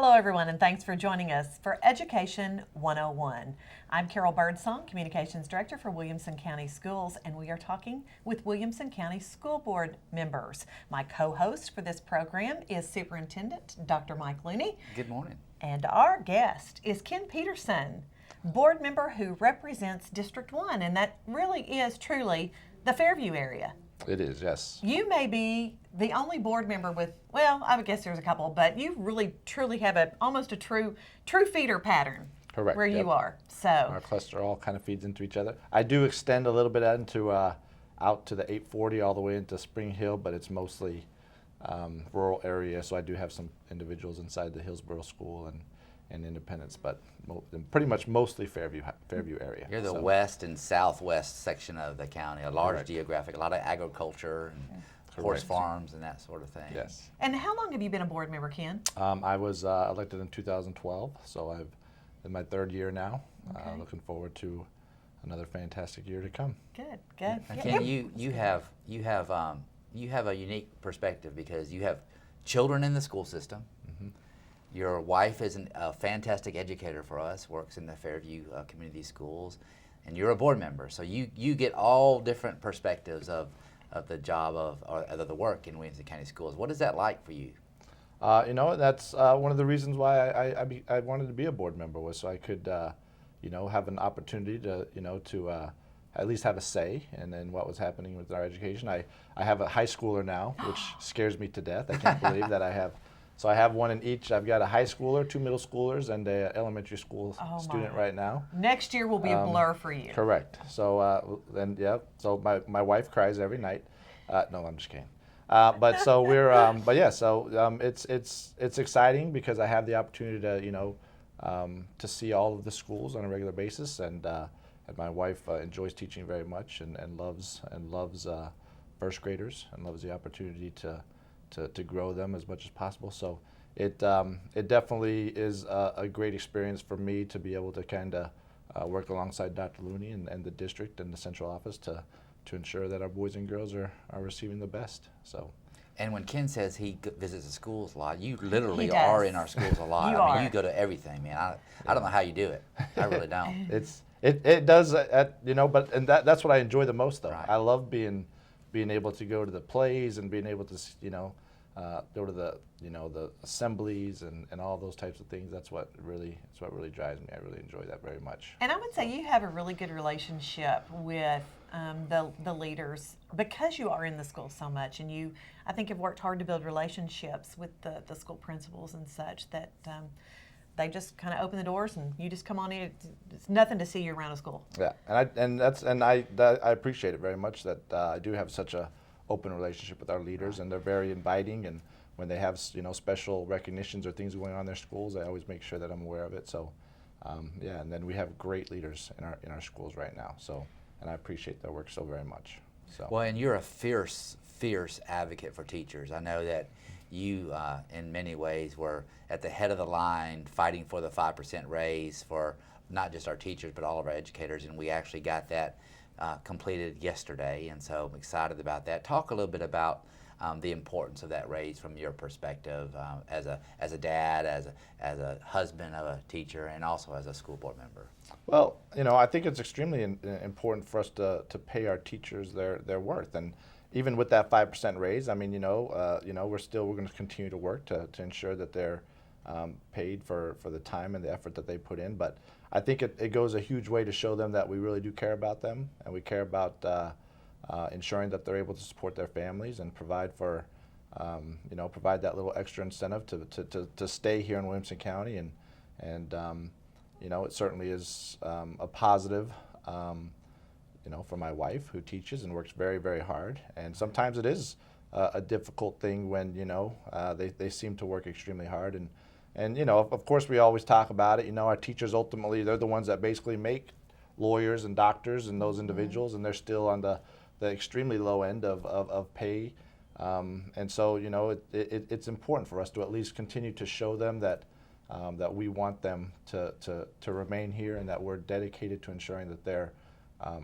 Hello, everyone, and thanks for joining us for Education 101. I'm Carol Birdsong, Communications Director for Williamson County Schools, and we are talking with Williamson County School Board members. My co-host for this program is Superintendent Dr. Mike Looney. Good morning. And our guest is Ken Peterson, board member who represents District 1, and that really is truly the Fairview area. It is, yes. You may be the only board member with, well, I would guess there's a couple, but you really truly have almost a true feeder pattern. Correct. Where yep. you are. So our cluster all kind of feeds into each other. I do extend a little bit into out to the 840 all the way into Spring Hill, but it's mostly rural area. So I do have some individuals inside the Hillsborough School and Independence, but pretty much mostly Fairview area. You're the west and southwest section of the county, a large geographic, a lot of agriculture and horse farms and that sort of thing. Yes. And how long have you been a board member, Ken? I was elected in 2012, so I've in my third year now. Okay. Looking forward to another fantastic year to come. Good, good. And Ken, you have a unique perspective because you have children in the school system. Mm-hmm. Your wife is a fantastic educator for us, works in the Fairview Community Schools, and you're a board member. So you get all different perspectives of the job of the work in Williamson County Schools. What is that like for you? That's one of the reasons why I wanted to be a board member, was so I could, have an opportunity to at least have a say in what was happening with our education. I have a high schooler now, which scares me to death. I can't believe that I have. So I have one in each. I've got a high schooler, 2 middle schoolers, and a elementary school student right now. Next year will be a blur for you. Correct. So So my wife cries every night. No, I'm just kidding. But so we're it's exciting because I have the opportunity to to see all of the schools on a regular basis, and my wife enjoys teaching very much and loves first graders and loves the opportunity to grow them as much as possible. So it definitely is a great experience for me to be able to kind of work alongside Dr. Looney and the district and the central office to ensure that our boys and girls are receiving the best. So. And when Ken says he visits the schools a lot, you literally does. are in our schools a lot. You I mean, you go to everything, man. I don't know how you do it. I really don't. It does, but that's what I enjoy the most, though. Right. I love being able to go to the plays and being able to go to the assemblies and all those types of things. That's what really drives me. I really enjoy that very much. And I would say you have a really good relationship with the leaders because you are in the school so much, and I think have worked hard to build relationships with the school principals and such that they just kind of open the doors and you just come on in. It's nothing to see you around a school. Yeah, I appreciate it very much that I do have such a open relationship with our leaders, and they're very inviting, and when they have special recognitions or things going on in their schools, I always make sure that I'm aware of it. So and then we have great leaders in our schools right now, so, and I appreciate their work so very much. So. Well, and you're a fierce advocate for teachers. I know that you in many ways were at the head of the line fighting for the 5% raise for not just our teachers but all of our educators, and we actually got that completed yesterday, and so I'm excited about that. Talk a little bit about the importance of that raise from your perspective as a dad, as a husband of a teacher, and also as a school board member. Well, I think it's extremely important for us to pay our teachers their worth, and even with that 5% raise, I mean, we're going to continue to work to ensure that they're paid for the time and the effort that they put in. But I think it goes a huge way to show them that we really do care about them, and we care about ensuring that they're able to support their families and provide provide that little extra incentive to stay here in Williamson County, and it certainly is a positive. For my wife, who teaches and works very, very hard, and sometimes it is a difficult thing when they seem to work extremely hard, and of course we always talk about it. Our teachers ultimately, they're the ones that basically make lawyers and doctors and those individuals, and they're still on the extremely low end of pay, and so it's important for us to at least continue to show them that we want them to remain here, and that we're dedicated to ensuring that they're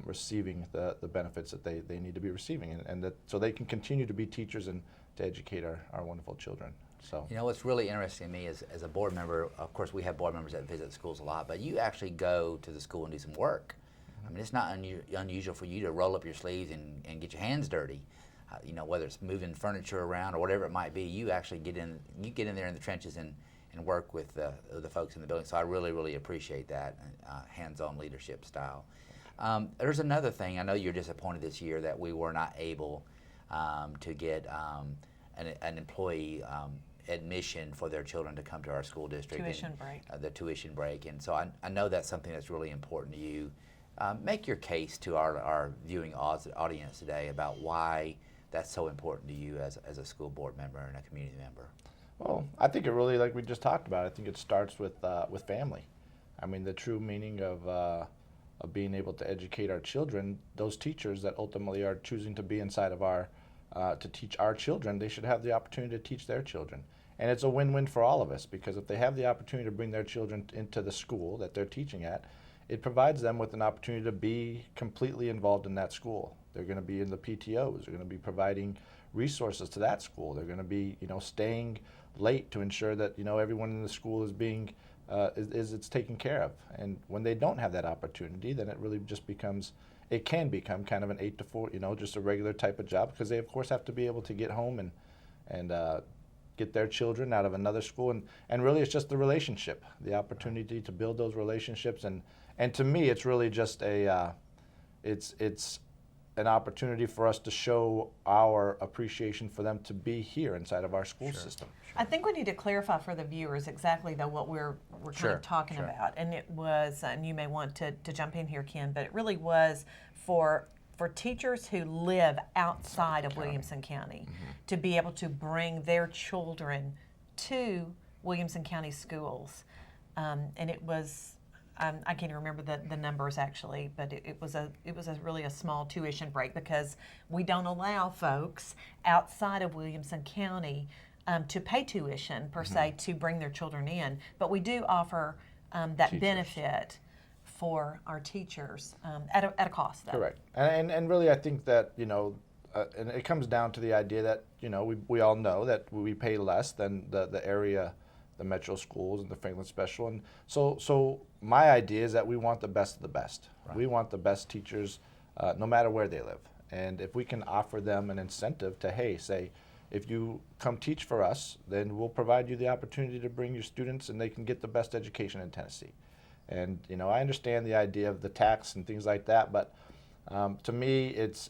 receiving the benefits that they need to be receiving, and that so they can continue to be teachers and to educate our wonderful children. So You know, what's really interesting to me is, as a board member, of course, we have board members that visit schools a lot, but you actually go to the school and do some work. I mean, it's not unusual for you to roll up your sleeves and get your hands dirty. You know, whether it's moving furniture around or whatever it might be, you actually get in there in the trenches and work with the folks in the building. So I really, really appreciate that hands-on leadership style. There's another thing. I know you're disappointed this year that we were not able to get an employee admission for their children to come to our school district. Tuition break. The tuition break. And so I know that's something that's really important to you. Make your case to our viewing audience today about why that's so important to you as a school board member and a community member. Well, I think it really, like we just talked about, I think it starts with family. I mean, the true meaning of being able to educate our children, those teachers that ultimately are choosing to be inside of to teach our children, they should have the opportunity to teach their children. And it's a win-win for all of us, because if they have the opportunity to bring their children into the school that they're teaching at, it provides them with an opportunity to be completely involved in that school. They're going to be in the PTOs. They're going to be providing resources to that school. They're going to be, staying late to ensure that, everyone in the school is being, it's taken care of. And when they don't have that opportunity, then it really just it can become kind of an 8 to 4, just a regular type of job, because they of course have to be able to get home and get their children out of another school. And really it's just the relationship, the opportunity to build those relationships. And to me, it's really just it's an opportunity for us to show our appreciation for them to be here inside of our school system. I think we need to clarify for the viewers exactly though what we're kind of talking about. And it was, and you may want to jump in here, Ken, but it really was for teachers who live outside of Williamson County to be able to bring their children to Williamson County schools. And it was, I can't remember the numbers actually, but it was really a small tuition break, because we don't allow folks outside of Williamson County to pay tuition per se to bring their children in, but we do offer that Teachers. Benefit for our teachers at a cost though. Correct. And really I think that, and it comes down to the idea that, we all know that we pay less than the area, the metro schools and the Franklin Special. And so my idea is that we want the best of the best. Right. We want the best teachers no matter where they live. And if we can offer them an incentive to, say, if you come teach for us, then we'll provide you the opportunity to bring your students and they can get the best education in Tennessee. And, I understand the idea of the tax and things like that, but to me, it's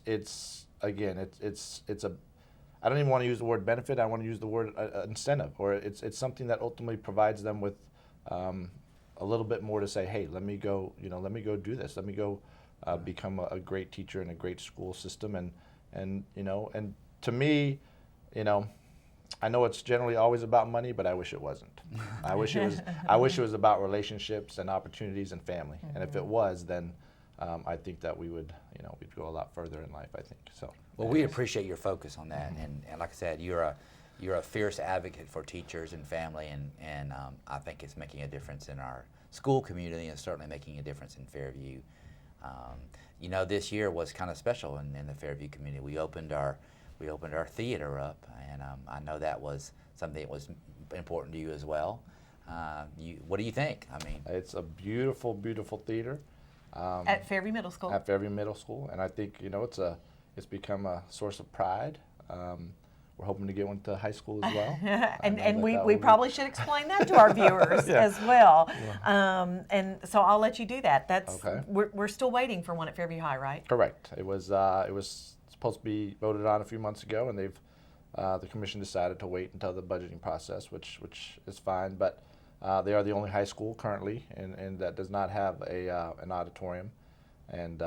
again, it's a, I don't even want to use the word benefit. I want to use the word incentive, or it's something that ultimately provides them with a little bit more to say, hey, let me go do this. Let me go become a great teacher in a great school system. And to me, I know it's generally always about money, but I wish it wasn't. I wish it was about relationships and opportunities and family. And if it was, then I think that we would, we'd go a lot further in life, I think. So. Well, we appreciate your focus on that, and like I said, you're a fierce advocate for teachers and family, and I think it's making a difference in our school community, and certainly making a difference in Fairview. This year was kind of special in the Fairview community. We opened our theater up, and I know that was something that was important to you as well. What do you think? I mean, it's a beautiful, beautiful theater. At Fairview Middle School. At Fairview Middle School, and I think it's become a source of pride. We're hoping to get one to high school as well. and we probably should explain that to our viewers as well. And so I'll let you do that. That's okay. We're still waiting for one at Fairview High, right? Correct. It was supposed to be voted on a few months ago, and the commission decided to wait until the budgeting process, which is fine. But they are the only high school currently, and that does not have an auditorium, and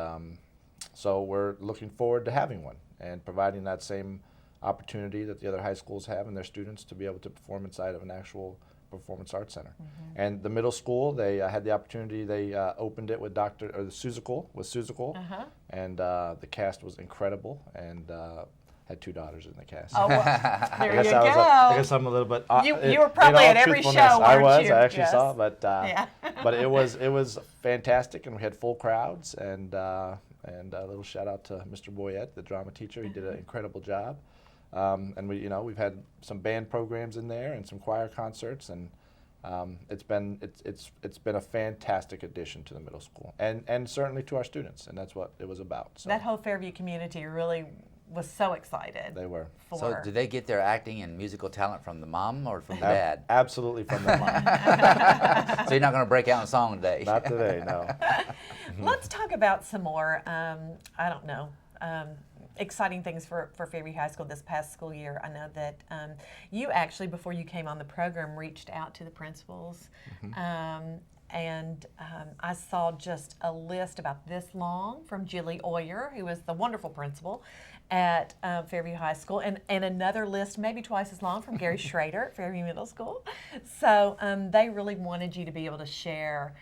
so we're looking forward to having one and providing that same opportunity that the other high schools have and their students to be able to perform inside of an actual performance arts center. And the middle school, they had the opportunity. They opened it with the Seussical, and the cast was incredible, and had 2 daughters in the cast. Oh, well, there you go. I guess I'm a little bit. You were probably at every show, weren't you? I actually Yes. saw, but but it was fantastic, and we had full crowds, and a little shout out to Mr. Boyette, the drama teacher. He did an incredible job. And we've had some band programs in there and some choir concerts, and it's been a fantastic addition to the middle school, and certainly to our students, and that's what it was about. So That whole Fairview community really was so excited. they were. So do they get their acting and musical talent from the mom or from the dad? Absolutely from the mom. So you're not going to break out in song today? Not today, no. Let's talk about some more, I don't know, exciting things for Fairview High School this past school year. I know that you actually, before you came on the program, reached out to the principals. And I saw just a list about this long from Jilly Oyer, who is the wonderful principal at Fairview High School, and another list maybe twice as long from Gary Schrader at Fairview Middle School. So they really wanted you to be able to share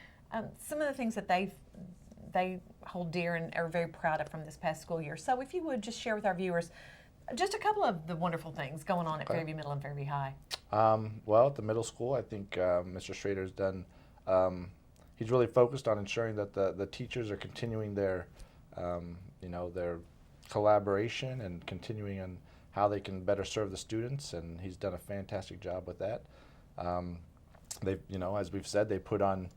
some of the things that they hold dear and are very proud of from this past school year. So if you would just share with our viewers just a couple of the wonderful things going on at Fairview Middle and Fairview High. Well, at the middle school, I think Mr. Schrader's done. He's really focused on ensuring that the teachers are continuing their collaboration and continuing on how they can better serve the students, and he's done a fantastic job with that. They've, as we've said, they put on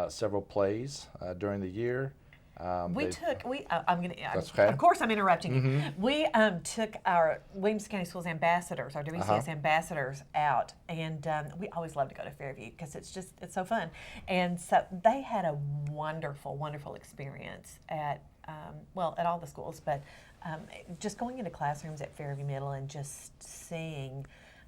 several plays during the year. I'm going That's to, okay. of course I'm interrupting you. We took our Williamson County Schools ambassadors, our WCS ambassadors out, and we always love to go to Fairview because it's so fun. And so they had a wonderful, wonderful experience at all the schools, but just going into classrooms at Fairview Middle and just seeing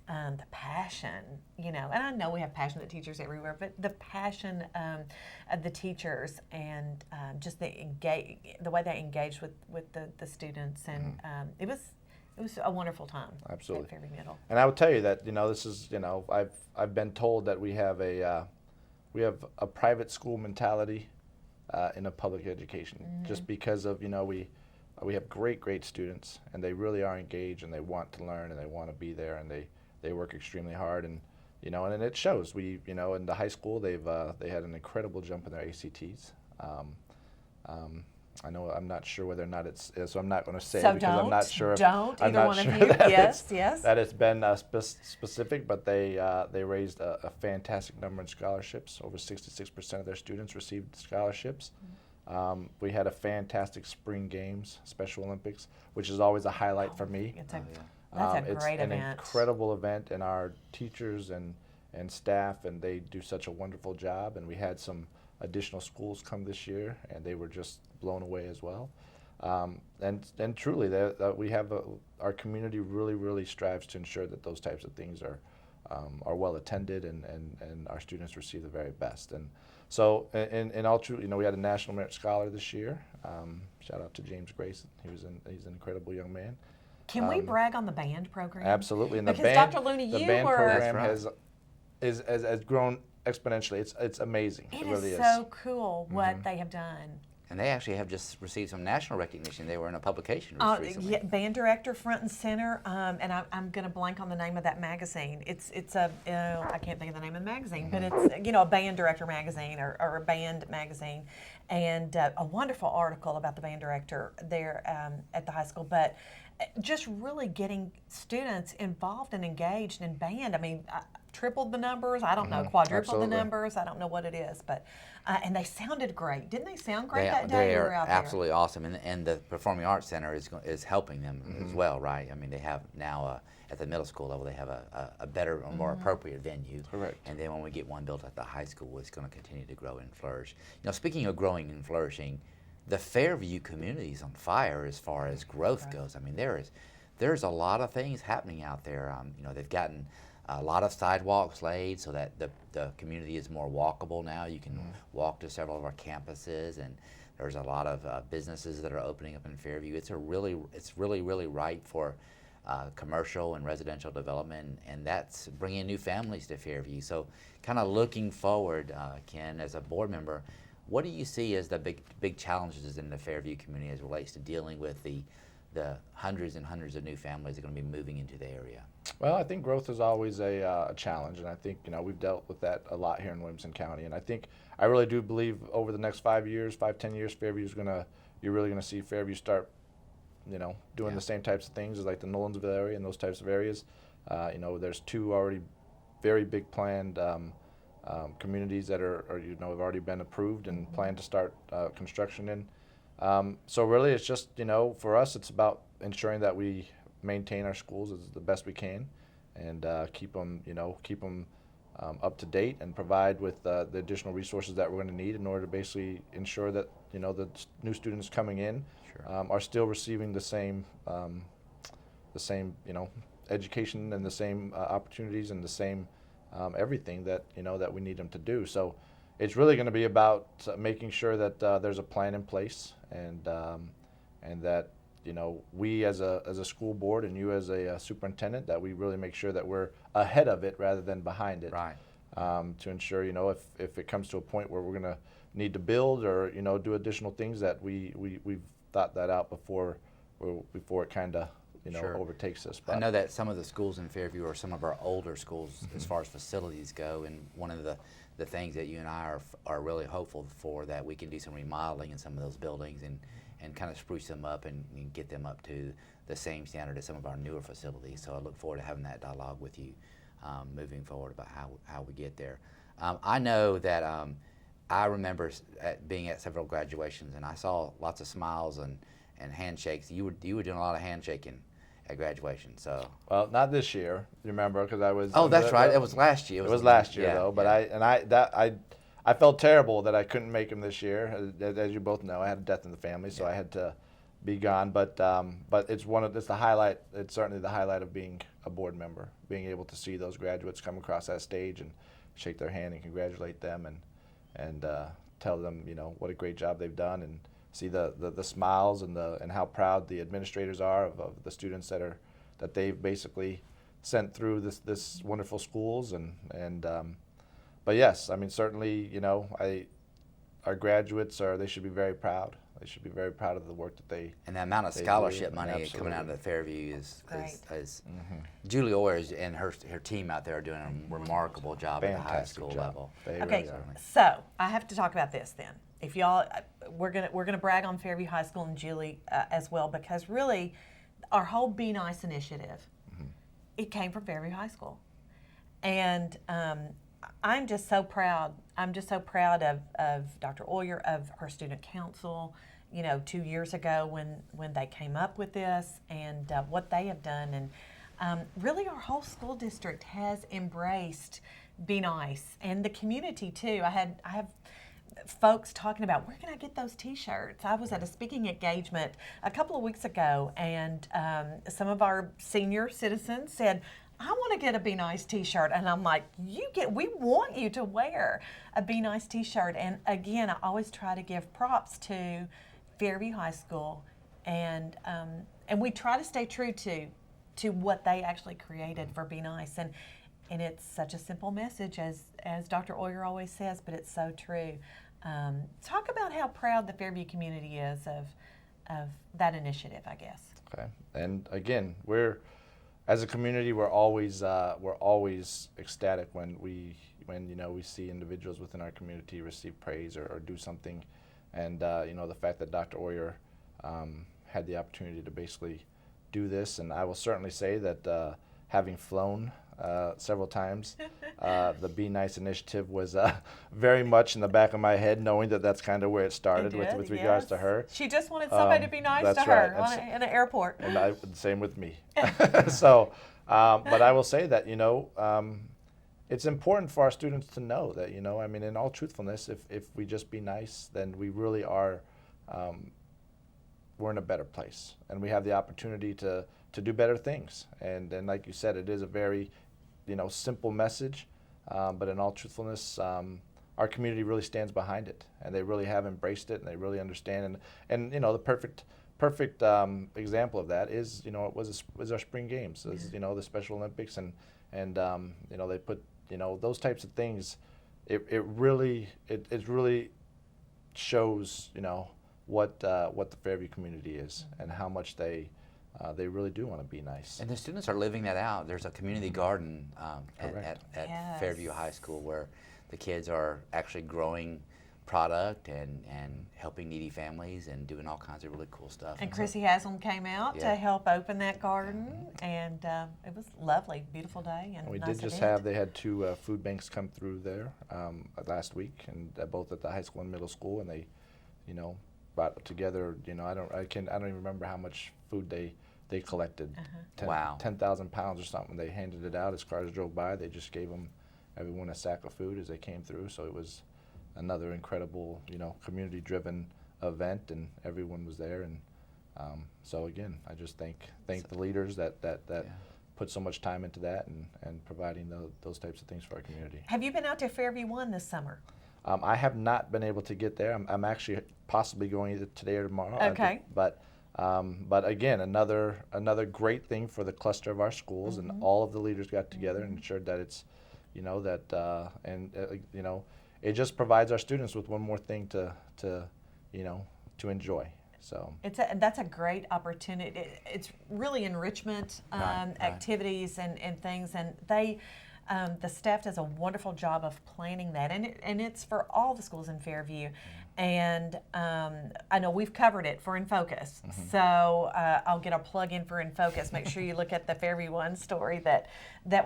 the passion, and I know we have passionate teachers everywhere, but the passion of the teachers and just the way they engaged with the students, and it was a wonderful time. Absolutely. At Fairview Middle. And I will tell you that this is I've been told that we have a private school mentality in a public education, just because of we have great students, and they really are engaged, and they want to learn, and they want to be there, and they work extremely hard, and and it shows. We in the high school they had an incredible jump in their ACTs. I know I'm not sure whether or not it's so I'm not going to say So it because I'm not sure. Don't I'm either not one sure of you. that Yes, it's, yes. that it's been specific, but they raised a fantastic number in scholarships. Over 66% of their students received scholarships. We had a fantastic spring games, Special Olympics, which is always a highlight for me. That's a it's great an event. incredible event, and our teachers and staff, and they do such a wonderful job. And we had some additional schools come this year, and they were just blown away as well. And truly, we have our community really strives to ensure that those types of things are well attended, and our students receive the very best. And so, in all truth, we had a National Merit Scholar this year. Shout out to James Grayson. He's an incredible young man. Can we brag on the band program? Absolutely, and because the band, Dr. Looney, the you band were program That's has grown exponentially. It's amazing. It really is so cool what they have done. And they actually have just received some national recognition. They were in a publication recently. Yeah, band director front and center, and I'm going to blank on the name of that magazine. It's a I can't think of the name of the magazine, but it's a band director magazine or a band magazine, and a wonderful article about the band director there at the high school. But just really getting students involved and engaged in band. I mean, tripled the numbers. I don't know, quadrupled Absolutely. the numbers. I don't know what it is, but and they sounded great. Didn't they sound great They, that day? they we are were out absolutely awesome, and the Performing Arts Center is helping them as well, right? I mean, they have now at the middle school level, they have a better or more appropriate venue. Correct. And then when we get one built at the high school, it's going to continue to grow and flourish. Speaking of growing and flourishing, the Fairview community is on fire as far as growth goes. I mean, there's a lot of things happening out there. They've gotten a lot of sidewalks laid so that the community is more walkable now. You can walk to several of our campuses, and there's a lot of businesses that are opening up in Fairview. It's really ripe for commercial and residential development, and that's bringing new families to Fairview. So kind of looking forward, Ken, as a board member, what do you see as the big challenges in the Fairview community as it relates to dealing with the hundreds and hundreds of new families that are going to be moving into the area? Well, I think growth is always a challenge, and I think we've dealt with that a lot here in Williamson County. And I really do believe over the next 5 years, 10 years, you're really going to see Fairview start doing Yeah. the same types of things as like the Nolensville area and those types of areas. There's 2 already very big planned communities that are have already been approved and plan to start construction in. So really, it's just for us, it's about ensuring that we maintain our schools as the best we can, and keep them up to date, and provide with the additional resources that we're going to need in order to basically ensure that the new students coming in are still receiving the same education and the same opportunities and the same everything that that we need them to do. So it's really going to be about making sure that there's a plan in place, and that we as a school board and you as a superintendent, that we really make sure that we're ahead of it rather than behind it. Right. To ensure if it comes to a point where we're going to need to build or do additional things, that we've thought that out before it kind of Sure. overtakes us. I know that some of the schools in Fairview are some of our older schools as far as facilities go, and one of the things that you and I are really hopeful for, that we can do some remodeling in some of those buildings and kind of spruce them up and get them up to the same standard as some of our newer facilities. So I look forward to having that dialogue with you moving forward about how we get there. I know that I remember being at several graduations, and I saw lots of smiles and handshakes. You were doing a lot of handshaking at graduation. So Well, not this year, remember, because I was. oh, that's right. It was last year. It was last year, yeah, though. But yeah. I felt terrible that I couldn't make them this year. As you both know, I had a death in the family, so I had to be gone. But it's the highlight. It's certainly the highlight of being a board member, being able to see those graduates come across that stage and shake their hand and congratulate them, and tell them what a great job they've done, and see the smiles and how proud the administrators are of the students that they've basically sent through this wonderful schools, but yes, I mean, certainly our graduates they should be very proud. They should be very proud of the work that they. And the amount of they scholarship do. money Absolutely. coming out of the Fairview is Mm-hmm. Julie Orr and her team out there are doing a remarkable job at the high Fantastic school job. level. They Okay, really are. so I have to talk about this then. If y'all, we're gonna brag on Fairview High School and Julie as well, because really, our whole Be Nice initiative, it came from Fairview High School, and I'm just so proud. I'm just so proud of Dr. Oyer, of her student council. 2 years ago when they came up with this, and what they have done, and really our whole school district has embraced Be Nice, and the community too. I have folks talking about, where can I get those T-shirts? I was at a speaking engagement a couple of weeks ago, and some of our senior citizens said, I want to get a Be Nice T-shirt, and I'm like, we want you to wear a Be Nice T-shirt. And again, I always try to give props to Fairview High School, and we try to stay true to what they actually created for Be Nice, and it's such a simple message, as Dr. Oyer always says, but it's so true. Talk about how proud the Fairview community is of that initiative, I guess. Okay, and again, as a community, we're always ecstatic when we see individuals within our community receive praise or do something, and the fact that Dr. Oyer had the opportunity to basically do this, and I will certainly say that having flown several times, the Be Nice initiative was very much in the back of my head, knowing that that's kind of where it started with regards to her. She just wanted somebody to be nice that's to her right. in an airport. And same with me. So, but I will say that it's important for our students to know that I mean, in all truthfulness, if we just be nice, then we really are. We're in a better place, and we have the opportunity to do better things. And like you said, it is a very simple message, but in all truthfulness, our community really stands behind it, and they really have embraced it, and they really understand. And the perfect example of that is it was our spring games, the Special Olympics, and they put those types of things. It really shows what the Fairview community is, and how much they really do want to be nice. And the students are living that out. There's a community garden at Yes. Fairview High School where the kids are actually growing product and helping needy families and doing all kinds of really cool stuff. And so- Chrissy Haslam came out Yeah. to help open that garden, and it was lovely, beautiful day, and We nice did just event. they had two food banks come through there last week, and both at the high school and middle school, and they, brought together, I don't even remember how much food they collected. Wow. 10,000 pounds or something. They handed it out as cars drove by. They just gave everyone a sack of food as they came through. So it was another incredible, community-driven event, and everyone was there. And so again, I just thank the leaders that put so much time into that and providing those types of things for our community. Have you been out to Fairview 1 this summer? I have not been able to get there. I'm actually possibly going either today or tomorrow. Okay. But again, another great thing for the cluster of our schools, and all of the leaders got together and ensured that it's, it just provides our students with one more thing to enjoy. So That's a great opportunity. It's really enrichment Right. activities and things, and the staff does a wonderful job of planning that, and it's for all the schools in Fairview. And I know we've covered it for In Focus, so I'll get a plug in for In Focus. Make sure you look at the Fairview 1 story that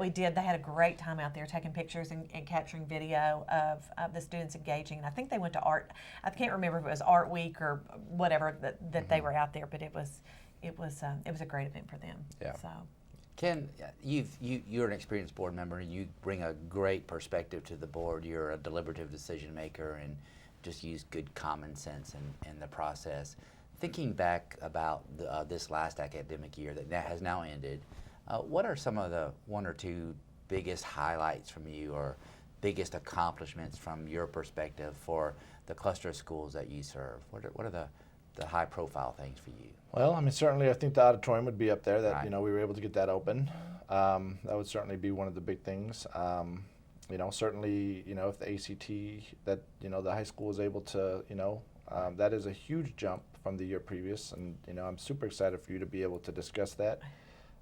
we did. They had a great time out there taking pictures and capturing video of the students engaging. And I think they went to art. I can't remember if it was Art Week or whatever that they were out there, but it was a great event for them. Yeah. So. Ken, you're an experienced board member, and you bring a great perspective to the board. You're a deliberative decision maker and just use good common sense in the process. Thinking back about this last academic year that has now ended, what are some of the one or two biggest highlights from you or biggest accomplishments from your perspective for the cluster of schools that you serve? What are the high profile things for you? Well, certainly I think the auditorium would be up there, that, Right. we were able to get that open. That would certainly be one of the big things. Certainly, if the ACT, that, the high school was able to, that is a huge jump from the year previous. And, I'm super excited for you to be able to discuss that.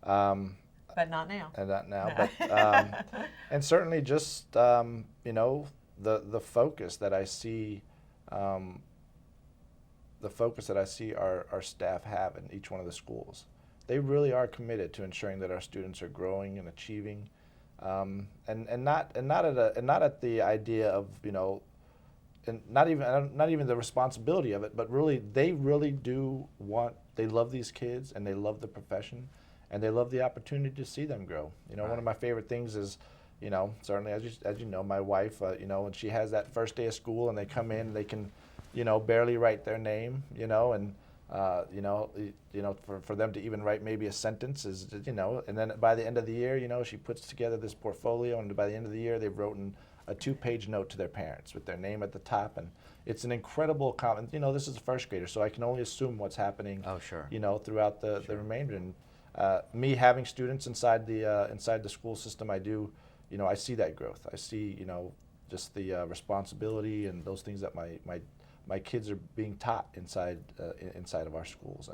But not now. And not now, No. but, and certainly just, the focus that I see, our staff have in each one of the schools. They really are committed to ensuring that our students are growing and achieving, and not at the idea of, and not even the responsibility of it, but really they love these kids, and they love the profession, and they love the opportunity to see them grow. One of my favorite things is, certainly as you know, my wife, when she has that first day of school and they come in, they can, barely write their name, and for them to even write maybe a sentence is, and then by the end of the year, she puts together this portfolio, and by the end of the year, they've written a 2-page note to their parents with their name at the top, and it's an incredible comment. This is a first grader, so I can only assume what's happening. Oh, sure. Throughout the remainder. And me having students inside the school system, I do, I see that growth. I see, just the responsibility and those things that my kids are being taught inside of our schools,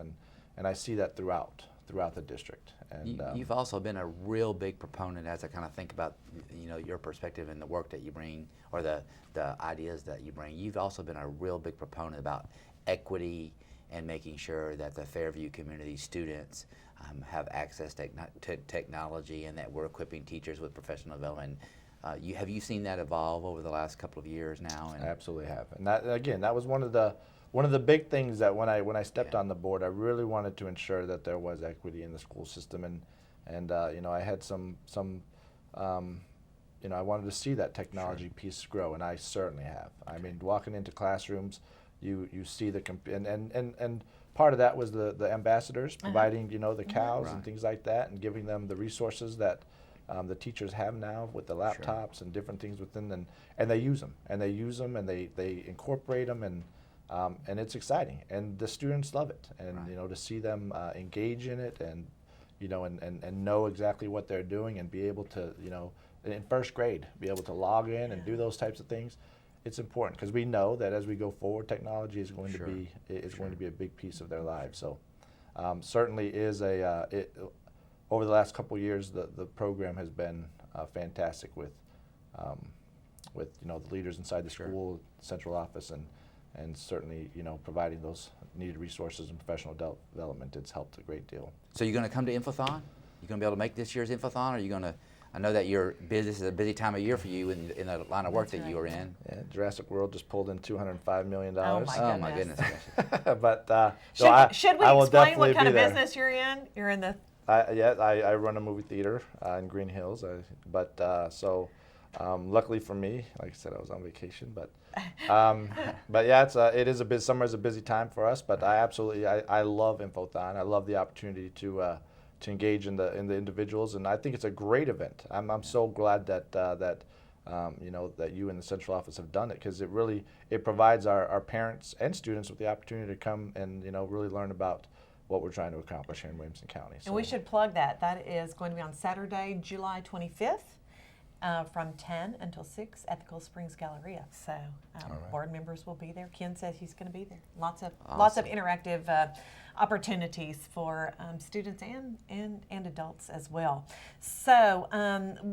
and I see that throughout the district. And You've also been a real big proponent, as I kind of think about your perspective and the work that you bring, or the ideas that you bring. You've also been a real big proponent about equity and making sure that the Fairview community students have access to technology, and that we're equipping teachers with professional development. Have you seen that evolve over the last couple of years now? I absolutely have. And that was one of the big things that when I stepped on the board, I really wanted to ensure that there was equity in the school system, and I had some I wanted to see that technology piece grow, and I certainly have. I mean, walking into classrooms, you see and part of that was the ambassadors providing the cows and things like that, and giving them the resources that the teachers have now with the laptops and different things within them, and they use them and they incorporate them, and it's exciting, and the students love it, and to see them engage in it, and and know exactly what they're doing, and be able to in first grade be able to log in and do those types of things. It's important because we know that as we go forward, technology is going to be going to be a big piece of their lives. So certainly is over the last couple of years, the program has been fantastic with with the leaders inside the school, central office, and certainly providing those needed resources and professional development. It's helped a great deal. So you're going to come to Infothon? You're going to be able to make this year's Infothon, or are you going to? I know that this is a busy time of year for you in the line of work that you are in. Yeah, Jurassic World just pulled in $205 million. Oh my goodness. But should we I will explain what definitely kind of be there. business you're in? You're in the. I run a movie theater in Green Hills. Luckily for me, like I said, I was on vacation. But yeah, summer is a busy time for us. But I love Infothon. I love the opportunity to engage in the individuals, and I think it's a great event. I'm so glad that that you and the central office have done it, because it provides our parents and students with the opportunity to come and really learn about what we're trying to accomplish here in Williamson County. And we should plug that. That is going to be on Saturday, July 25th. From 10 until 6 at the Cool Springs Galleria. So board members will be there. Ken says he's going to be there. Lots of interactive opportunities for students and adults as well. So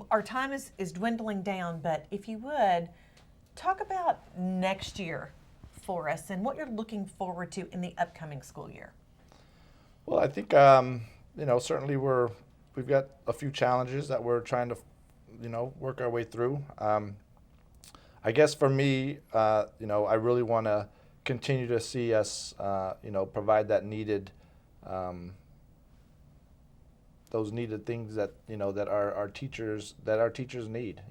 our time is dwindling down, but if you would, talk about next year for us and what you're looking forward to in the upcoming school year. Well, I think certainly we've got a few challenges that we're trying to work our way through. I guess for me, I really want to continue to see us, provide that needed, those needed things that that our teachers need.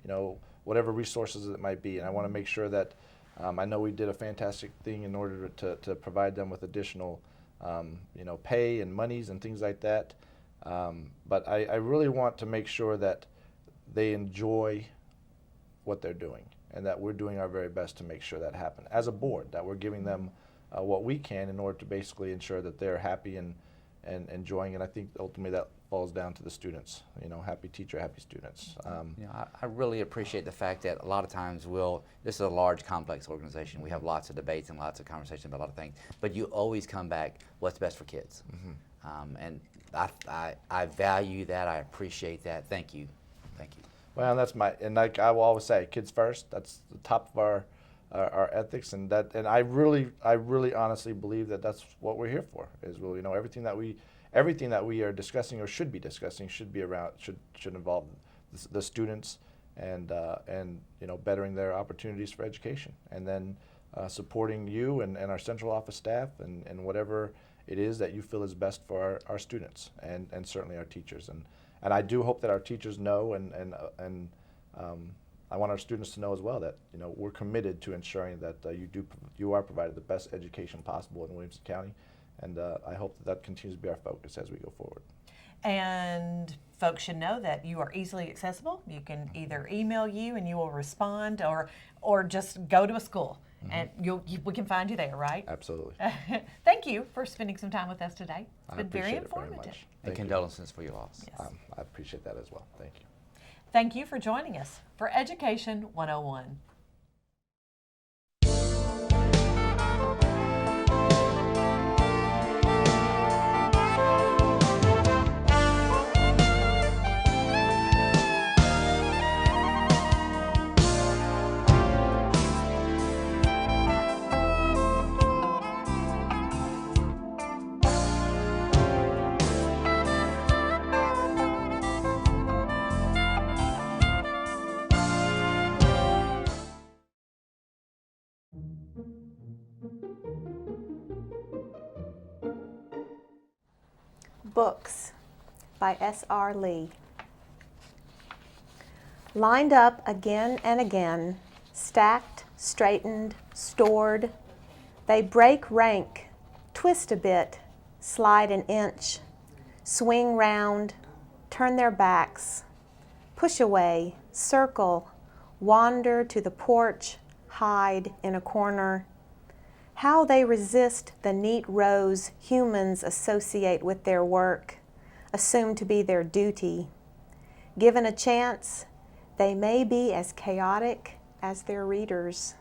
Whatever resources it might be, and I want to make sure that I know we did a fantastic thing in order to provide them with additional, pay and monies and things like that. But I really want to make sure that they enjoy what they're doing, and that we're doing our very best to make sure that happen as a board, that we're giving them what we can in order to basically ensure that they're happy and enjoying. And I think ultimately that falls down to the students, happy teacher, happy students. I really appreciate the fact that a lot of times this is a large, complex organization. We have lots of debates and lots of conversations about a lot of things, but you always come back, what's best for kids? Mm-hmm. And I value that, I appreciate that. Thank you. Thank you. Well, and like I will always say, kids first. That's the top of our ethics, and I really honestly believe that that's what we're here for. Is everything that we are discussing or should be discussing should involve the students and bettering their opportunities for education, and then supporting you and our central office staff and whatever it is that you feel is best for our students and certainly our teachers. And I do hope that our teachers know, and I want our students to know as well that we're committed to ensuring that you are provided the best education possible in Williamson County, and I hope that continues to be our focus as we go forward. And folks should know that you are easily accessible. You can either email you and you will respond, or just go to a school. Mm-hmm. And we can find you there, right? Absolutely. Thank you for spending some time with us today. It's been very appreciate it very informative. much. And condolences for your loss. Yes. I appreciate that as well. Thank you. Thank you for joining us for Education 101. Books by S.R. Lee. Lined up again and again, stacked, straightened, stored, they break rank, twist a bit, slide an inch, swing round, turn their backs, push away, circle, wander to the porch, hide in a corner. How they resist the neat rows humans associate with their work, assume to be their duty. Given a chance, they may be as chaotic as their readers.